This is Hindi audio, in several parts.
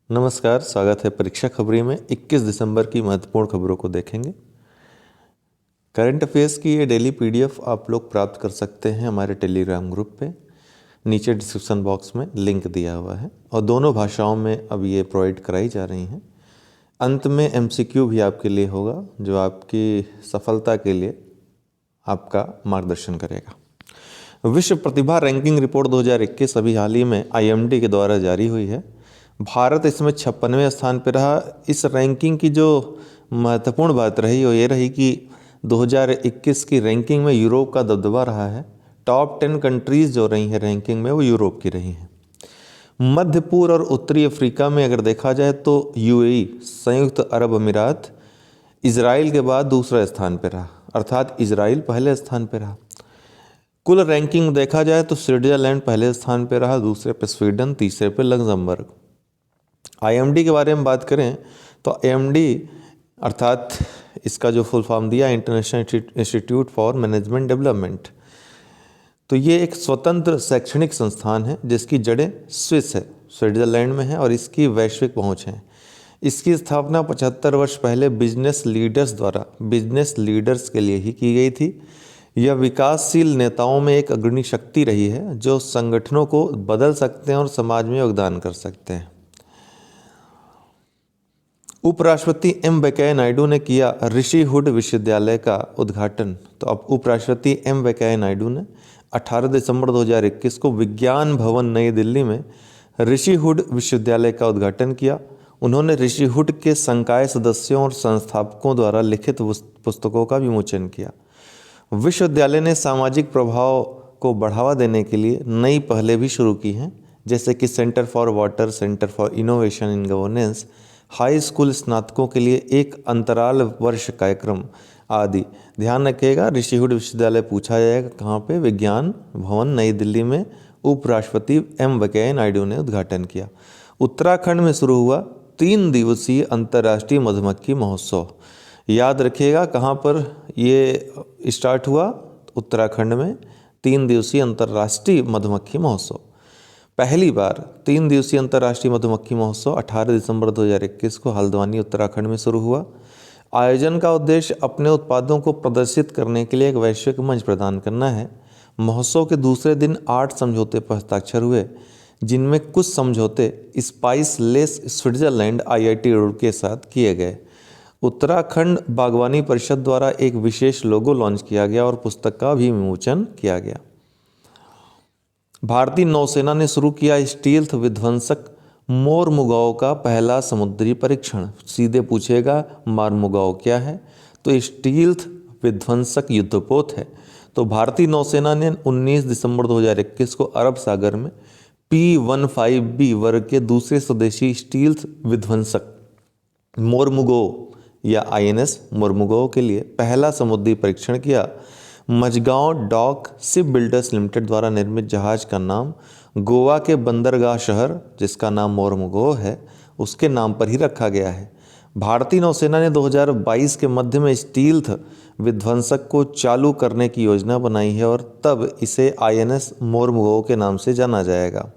नमस्कार, स्वागत है परीक्षा खबरी में। 21 दिसंबर की महत्वपूर्ण खबरों को देखेंगे। करंट अफेयर्स की ये डेली पीडीएफ आप लोग प्राप्त कर सकते हैं हमारे टेलीग्राम ग्रुप पे। नीचे डिस्क्रिप्शन बॉक्स में लिंक दिया हुआ है और दोनों भाषाओं में अब ये प्रोवाइड कराई जा रही हैं। अंत में एमसीक्यू भी आपके लिए होगा जो आपकी सफलता के लिए आपका मार्गदर्शन करेगा। विश्व प्रतिभा रैंकिंग रिपोर्ट 2021 अभी हाल ही में IMD के द्वारा जारी हुई है। भारत इसमें 56वें स्थान पर रहा। इस रैंकिंग की जो महत्वपूर्ण बात रही वो ये रही कि 2021 की रैंकिंग में यूरोप का दबदबा रहा है। टॉप 10 कंट्रीज़ जो रही हैं रैंकिंग में वो यूरोप की रही हैं। मध्य पूर्व और उत्तरी अफ्रीका में अगर देखा जाए तो UAE संयुक्त अरब अमीरात इजराइल के बाद दूसरे स्थान पर रहा, अर्थात इजराइल पहले स्थान पर रहा। कुल रैंकिंग देखा जाए तो स्विट्जरलैंड पहले स्थान पर रहा, दूसरे पे स्वीडन, तीसरे पे लग्जमबर्ग। IMD के बारे में बात करें तो IMD अर्थात इसका जो फुल फॉर्म दिया international institute for management development, तो ये एक स्वतंत्र शैक्षणिक संस्थान है जिसकी जड़ें स्विस है, स्विट्जरलैंड में है और इसकी वैश्विक पहुंच है। इसकी स्थापना 75 वर्ष पहले बिजनेस लीडर्स द्वारा बिजनेस लीडर्स के लिए ही की गई थी। यह विकासशील नेताओं में एक अग्रणी शक्ति रही है जो संगठनों को बदल सकते हैं और समाज में योगदान कर सकते हैं। उपराष्ट्रपति वेंकैया नायडू ने किया ऋषिहुड विश्वविद्यालय का उद्घाटन। तो अब उपराष्ट्रपति वेंकैया नायडू ने 18 दिसंबर 2021 को विज्ञान भवन नई दिल्ली में ऋषिहुड विश्वविद्यालय का उद्घाटन किया। उन्होंने ऋषिहुड के संकाय सदस्यों और संस्थापकों द्वारा लिखित पुस्तकों का विमोचन किया। विश्वविद्यालय ने सामाजिक प्रभाव को बढ़ावा देने के लिए नई पहलें भी शुरू की हैं, जैसे कि centre for water, centre for innovation in governance, high school स्नातकों के लिए एक अंतराल वर्ष कार्यक्रम आदि। ध्यान रखिएगा, ऋषिहुड विश्वविद्यालय पूछा जाएगा कहाँ पे? विज्ञान भवन नई दिल्ली में उपराष्ट्रपति वेंकैया नायडू ने उद्घाटन किया। उत्तराखंड में शुरू हुआ 3 दिवसीय अंतर्राष्ट्रीय मधुमक्खी महोत्सव। याद रखिएगा कहाँ पर ये स्टार्ट हुआ? उत्तराखंड में 3 दिवसीय अंतर्राष्ट्रीय मधुमक्खी महोत्सव। पहली बार 3 दिवसीय अंतर्राष्ट्रीय मधुमक्खी महोत्सव 18 दिसंबर 2021 को हल्द्वानी उत्तराखंड में शुरू हुआ। आयोजन का उद्देश्य अपने उत्पादों को प्रदर्शित करने के लिए एक वैश्विक मंच प्रदान करना है। महोत्सव के दूसरे दिन 8 समझौते पर हस्ताक्षर हुए, जिनमें कुछ समझौते spice less Switzerland IIT Roorkee के साथ किए गए। उत्तराखंड बागवानी परिषद द्वारा एक विशेष लोगो लॉन्च किया गया और पुस्तक का भी विमोचन किया गया। भारतीय नौसेना ने शुरू किया स्टील्थ विध्वंसक मोरमुगाओ का पहला समुद्री परीक्षण। सीधे पूछेगा मोरमुगाओ क्या है? तो स्टील्थ विध्वंसक युद्धपोत है। तो भारतीय नौसेना ने 19 दिसंबर 2021 को अरब सागर में P-15B वर्ग के दूसरे स्वदेशी स्टील्थ विध्वंसक मोरमुगाओ या INS मोरमुगाओ के लिए पहला समुद्री परीक्षण किया। Mazagon dock shipbuilders limited द्वारा निर्मित जहाज का नाम गोवा के बंदरगाह शहर, जिसका नाम मोरमुगाओ है, उसके नाम पर ही रखा गया है। भारतीय नौसेना ने 2022 के मध्य में स्टील्थ विध्वंसक को चालू करने की योजना बनाई है और तब इसे INS मोरमुगाओ के नाम से जाना जाएगा।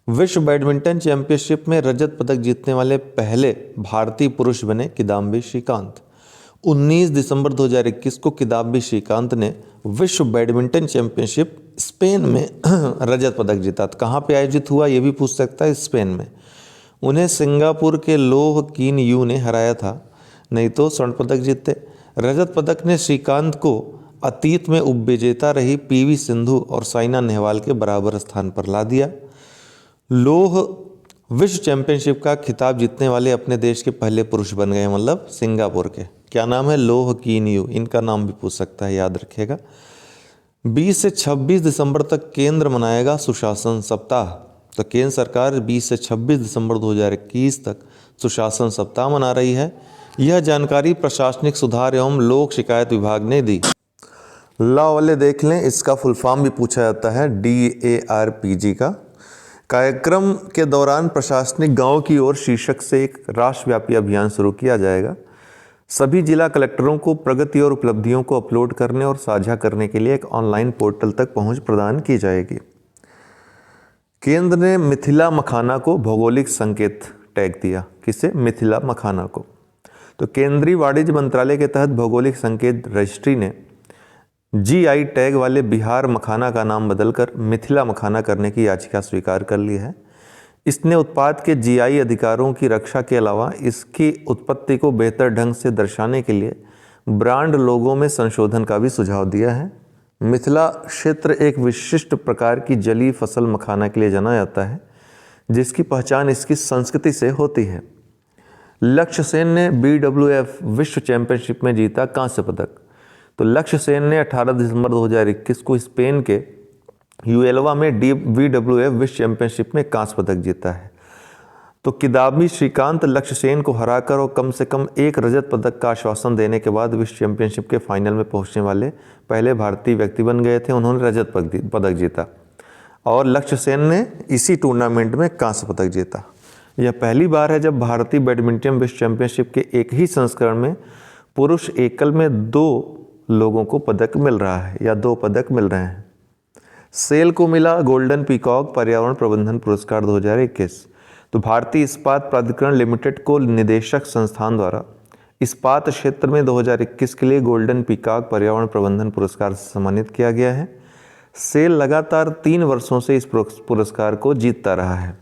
विश्व बैडमिंटन चैंपियनशिप में रजत पदक जीतने वाले पहले भारतीय पुरुष बने किदाम्बी श्रीकांत। 19 दिसंबर 2021 को किदाम्बी श्रीकांत ने विश्व बैडमिंटन चैंपियनशिप स्पेन में रजत पदक जीता। तो कहाँ पे आयोजित हुआ ये भी पूछ सकता है, स्पेन में। उन्हें सिंगापुर के लोह कीन यू ने हराया था, नहीं तो स्वर्ण पदक जीते। रजत पदक ने श्रीकांत को अतीत में उपविजेता रही PV सिंधु और साइना नेहवाल के बराबर स्थान पर ला दिया। लोह विश्व चैंपियनशिप का खिताब जीतने वाले अपने देश के पहले पुरुष बन गए, मतलब सिंगापुर के। क्या नाम है? लोह कीन यू। इनका नाम भी पूछ सकता है, याद रखिएगा। 20 से 26 दिसंबर तक केंद्र मनाएगा सुशासन सप्ताह। तो केंद्र सरकार 20 से 26 दिसंबर 2021 तक सुशासन सप्ताह मना रही है। यह जानकारी प्रशासनिक सुधार एवं लोक शिकायत विभाग ने दी। लॉ वाले देख लें, इसका फुल फॉर्म भी पूछा जाता है DARPG का। कार्यक्रम के दौरान प्रशासनिक गांव की ओर शीर्षक से एक राष्ट्रव्यापी अभियान शुरू किया जाएगा। सभी जिला कलेक्टरों को प्रगति और उपलब्धियों को अपलोड करने और साझा करने के लिए एक ऑनलाइन पोर्टल तक पहुंच प्रदान की जाएगी। केंद्र ने मिथिला मखाना को भौगोलिक संकेत टैग दिया। किसे? मिथिला मखाना को। तो केंद्रीय वाणिज्य मंत्रालय के तहत भौगोलिक संकेत रजिस्ट्री ने GI टैग वाले बिहार मखाना का नाम बदलकर मिथिला मखाना करने की याचिका स्वीकार कर ली है। इसने उत्पाद के GI अधिकारों की रक्षा के अलावा इसकी उत्पत्ति को बेहतर ढंग से दर्शाने के लिए ब्रांड लोगों में संशोधन का भी सुझाव दिया है। मिथिला क्षेत्र एक विशिष्ट प्रकार की जलीय फसल मखाना के लिए जाना जाता है, जिसकी पहचान इसकी संस्कृति से होती है। लक्ष्य सेन ने BWF विश्व चैंपियनशिप में जीता कांस्य पदक। तो लक्ष्य सेन ने 18 दिसंबर 2021 को स्पेन के यूएल्वा में BWF विश्व चैंपियनशिप में कांस्य पदक जीता है। तो किदाम्बी श्रीकांत लक्ष्य सेन को हराकर और कम से कम एक रजत पदक का आश्वासन देने के बाद विश्व चैंपियनशिप के फाइनल में पहुंचने वाले पहले भारतीय व्यक्ति बन गए थे। उन्होंने रजत पदक जीता और लक्ष्य सेन ने इसी टूर्नामेंट में कांस्य पदक जीता। यह पहली बार है जब भारतीय बैडमिंटन विश्व चैंपियनशिप के एक ही संस्करण में पुरुष एकल में 2 लोगों को पदक मिल रहा है या 2 पदक मिल रहे हैं। सेल को मिला गोल्डन पीकॉक पर्यावरण प्रबंधन पुरस्कार 2021। तो भारतीय इस्पात प्राधिकरण लिमिटेड को निदेशक संस्थान द्वारा इस्पात क्षेत्र में 2021 के लिए गोल्डन पीकॉक पर्यावरण प्रबंधन पुरस्कार से सम्मानित किया गया है। सेल लगातार 3 वर्षों से इस पुरस्कार को जीतता रहा है।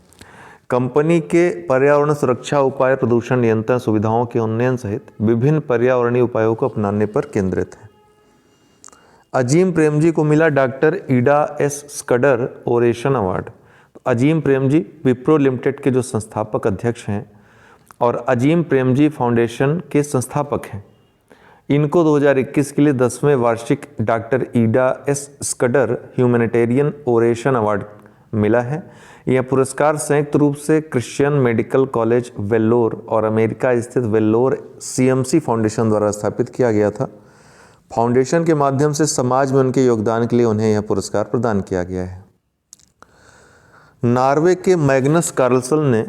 कंपनी के पर्यावरण सुरक्षा उपाय प्रदूषण नियंत्रण सुविधाओं के उन्नयन सहित विभिन्न पर्यावरणीय उपायों को अपनाने पर केंद्रित है। अजीम प्रेमजी को मिला doctor Ida S Scudder oration award. Azim Premji Wipro limited के जो संस्थापक अध्यक्ष हैं और अजीम प्रेमजी फाउंडेशन के संस्थापक हैं, इनको 2021 के लिए 10वें वार्षिक doctor Ida S Scudder humanitarian oration award मिला है। यह पुरस्कार संयुक्त रूप से क्रिश्चियन मेडिकल कॉलेज वेल्लोर और अमेरिका स्थित वेल्लोर CMC फाउंडेशन द्वारा स्थापित किया गया था। फाउंडेशन के माध्यम से समाज में उनके योगदान के लिए उन्हें यह पुरस्कार प्रदान किया गया है। नॉर्वे के मैग्नस कार्लसन ने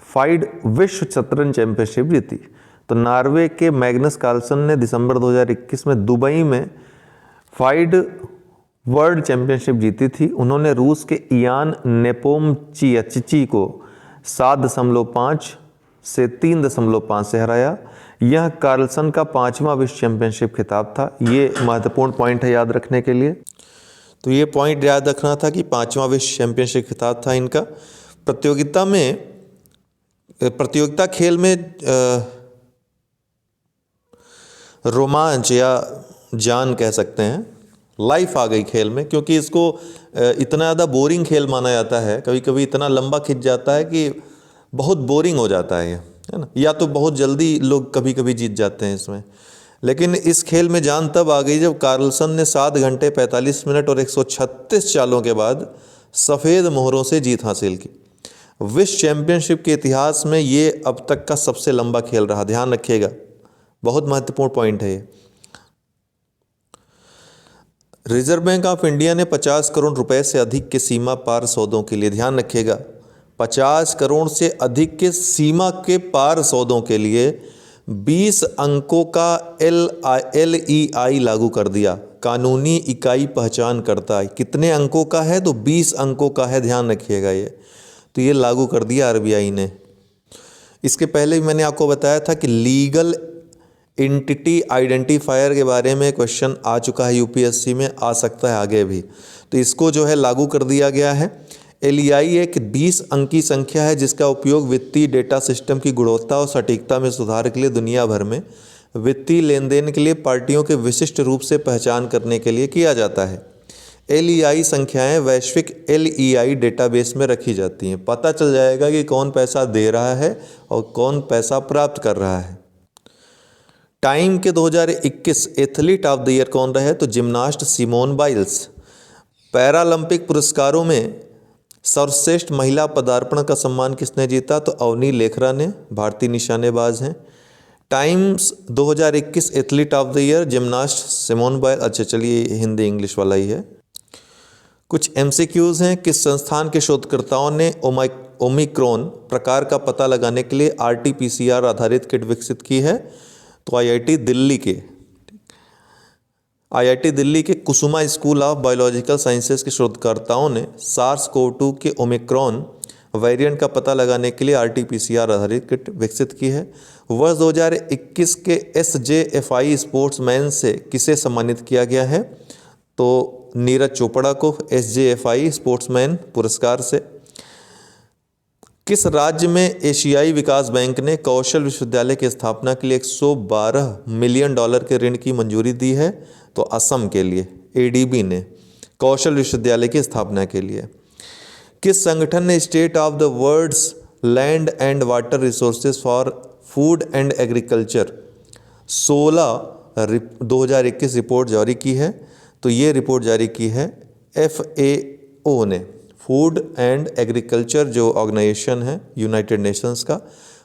फाइड विश्व शतरंज चैंपियनशिप जीती। तो नॉर्वे के मैग्नस कार्लसन ने दिसंबर 2021 में दुबई में फाइड वर्ल्ड चैंपियनशिप जीती थी। उन्होंने रूस के इयान नेपोमचियाचिची को 7.5 से 3.5 से हराया। यह कार्लसन का 5वां विश्व चैंपियनशिप खिताब था। ये महत्वपूर्ण पॉइंट है याद रखने के लिए। तो ये पॉइंट याद रखना था कि 5वां विश्व चैंपियनशिप खिताब था इनका। प्रतियोगिता खेल में रोमांच या जान कह सकते हैं, लाइफ आ गई खेल में, क्योंकि इसको इतना ज़्यादा बोरिंग खेल माना जाता है। कभी कभी इतना लंबा खिंच जाता है कि बहुत बोरिंग हो जाता है ना, या तो बहुत जल्दी लोग कभी कभी जीत जाते हैं इसमें। लेकिन इस खेल में जान तब आ गई जब कार्लसन ने 7 घंटे 45 मिनट और 136 चालों के बाद सफ़ेद मोहरों से जीत हासिल की। विश्व चैंपियनशिप के इतिहास में ये अब तक का सबसे लंबा खेल रहा, ध्यान रखिएगा, बहुत महत्वपूर्ण पॉइंट है ये। रिजर्व बैंक ऑफ इंडिया ने 50 करोड़ रुपए से अधिक के सीमा पार सौदों के लिए, ध्यान रखिएगा, 50 करोड़ से अधिक के सीमा के पार सौदों के लिए 20 अंकों का LEI लागू कर दिया, कानूनी इकाई पहचान करता है। कितने अंकों का है? तो 20 अंकों का है, ध्यान रखिएगा ये। तो ये लागू कर दिया RBI ने। इसके पहले भी मैंने आपको बताया था कि लीगल एंटिटी आइडेंटिफायर के बारे में क्वेश्चन आ चुका है UPSC में, आ सकता है आगे भी। तो इसको जो है लागू कर दिया गया है। LEI एक 20 अंकी संख्या है जिसका उपयोग वित्तीय डेटा सिस्टम की गुणवत्ता और सटीकता में सुधार के लिए दुनिया भर में वित्तीय लेन देन के लिए पार्टियों के विशिष्ट रूप से पहचान करने के लिए किया जाता है। LEI संख्याएं वैश्विक LEI डेटाबेस में रखी जाती हैं। पता चल जाएगा कि कौन पैसा दे रहा है और कौन पैसा प्राप्त कर रहा है। टाइम के 2021 एथलीट ऑफ द ईयर कौन रहे? तो जिम्नास्ट सिमोन बाइल्स। पैरालंपिक पुरस्कारों में सर्वश्रेष्ठ महिला पदार्पण का सम्मान किसने जीता? तो अवनी लेखरा ने, भारतीय निशानेबाज हैं। Times 2021 athlete of the year gymnast Simone Biles. अच्छा चलिए, हिंदी इंग्लिश वाला ही है। कुछ MCQs हैं। किस संस्थान के शोधकर्ताओं ने ओमिक्रॉन प्रकार का पता लगाने के लिए RT-PCR आधारित किट विकसित की है? तो IIT दिल्ली के कुसुमा स्कूल ऑफ बायोलॉजिकल साइंसेज के शोधकर्ताओं ने SARS-CoV-2 के ओमिक्रॉन वेरिएंट का पता लगाने के लिए RT-PCR आधारित किट विकसित की है। वर्ष 2021 के SJFI स्पोर्ट्समैन से किसे सम्मानित किया गया है? तो नीरज चोपड़ा को SJFI स्पोर्ट्समैन पुरस्कार से। किस राज्य में एशियाई विकास बैंक ने कौशल विश्वविद्यालय की स्थापना के लिए $112 मिलियन के ऋण की मंजूरी दी है? तो असम के लिए ADB ने कौशल विश्वविद्यालय की स्थापना के लिए। किस संगठन ने state of the world's land and water resources for food and agriculture 2021 report जारी की है? तो ये रिपोर्ट जारी की है FAO ने। फूड एंड एग्रीकल्चर जो ऑर्गेनाइजेशन है यूनाइटेड नेशंस का,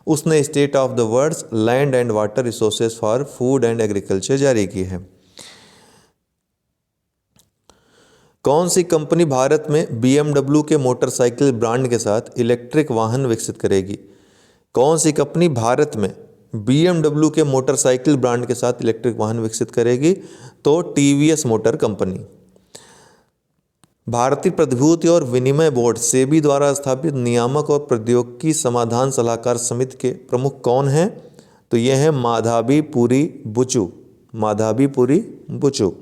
उसने state of the world's land and water resources for food and agriculture जारी की है। कौन सी कंपनी भारत में BMW के मोटरसाइकिल ब्रांड के साथ इलेक्ट्रिक वाहन विकसित करेगी? कौन सी कंपनी भारत में BMW के मोटरसाइकिल ब्रांड के साथ इलेक्ट्रिक वाहन विकसित करेगी? तो TVS मोटर कंपनी। भारतीय प्रतिभूति और विनिमय बोर्ड सेबी द्वारा स्थापित नियामक और प्रौद्योगिकी समाधान सलाहकार समिति के प्रमुख कौन हैं? तो ये हैं माधवीपुरी बुचू।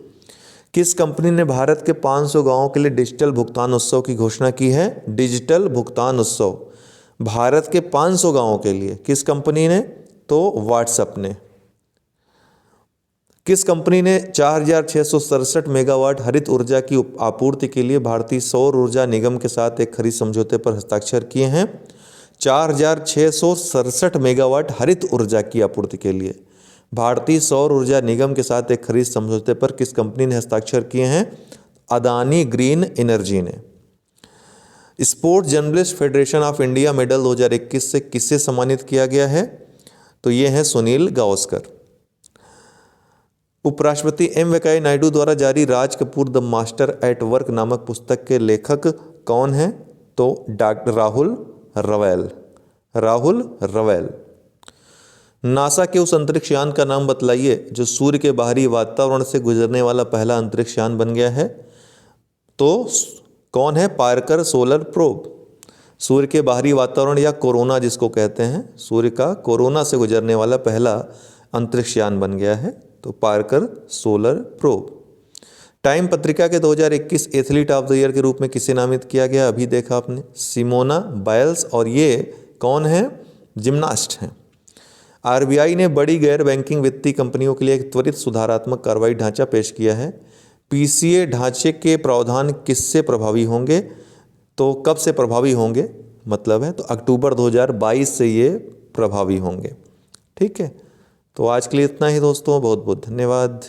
किस कंपनी ने भारत के 500 गांवों के लिए डिजिटल भुगतान उत्सव की घोषणा की है? डिजिटल भुगतान उत्सव भारत के 500 गांवों के लिए किस कंपनी ने? तो व्हाट्सएप ने। किस कंपनी ने 4667 मेगावाट हरित ऊर्जा की आपूर्ति के लिए भारतीय सौर ऊर्जा निगम के साथ एक खरीद समझौते पर हस्ताक्षर किए हैं? 4667 मेगावाट हरित ऊर्जा की आपूर्ति के लिए भारतीय सौर ऊर्जा निगम के साथ एक खरीद समझौते पर किस कंपनी ने हस्ताक्षर किए हैं? अदानी ग्रीन एनर्जी ने। Sports journalist federation of India medal 2021 से किसे सम्मानित किया गया है? तो ये हैं सुनील गावस्कर। उपराष्ट्रपति वेंकैया नायडू द्वारा जारी Raj Kapoor the master at work नामक पुस्तक के लेखक कौन हैं? तो डॉक्टर राहुल रवेल। नासा के उस अंतरिक्ष यान का नाम बतलाइए जो सूर्य के बाहरी वातावरण से गुजरने वाला पहला अंतरिक्ष यान बन गया है। तो कौन है? Parker solar probe. सूर्य के बाहरी वातावरण या कोरोना जिसको कहते हैं, सूर्य का कोरोना से गुजरने वाला पहला अंतरिक्ष यान बन गया है, तो पार्कर सोलर प्रोब। टाइम पत्रिका के 2021 एथलीट ऑफ द ईयर के रूप में किसे नामित किया गया? अभी देखा आपने, सिमोना बाइल्स, और ये कौन है? जिम्नास्ट हैं। RBI ने बड़ी गैर बैंकिंग वित्तीय कंपनियों के लिए एक त्वरित सुधारात्मक कार्रवाई ढांचा पेश किया है। PCA ढांचे के प्रावधान किससे प्रभावी होंगे? तो कब से प्रभावी होंगे मतलब है, तो अक्टूबर 2022 से ये प्रभावी होंगे। ठीक है, तो आज के लिए इतना ही दोस्तों, बहुत बहुत धन्यवाद।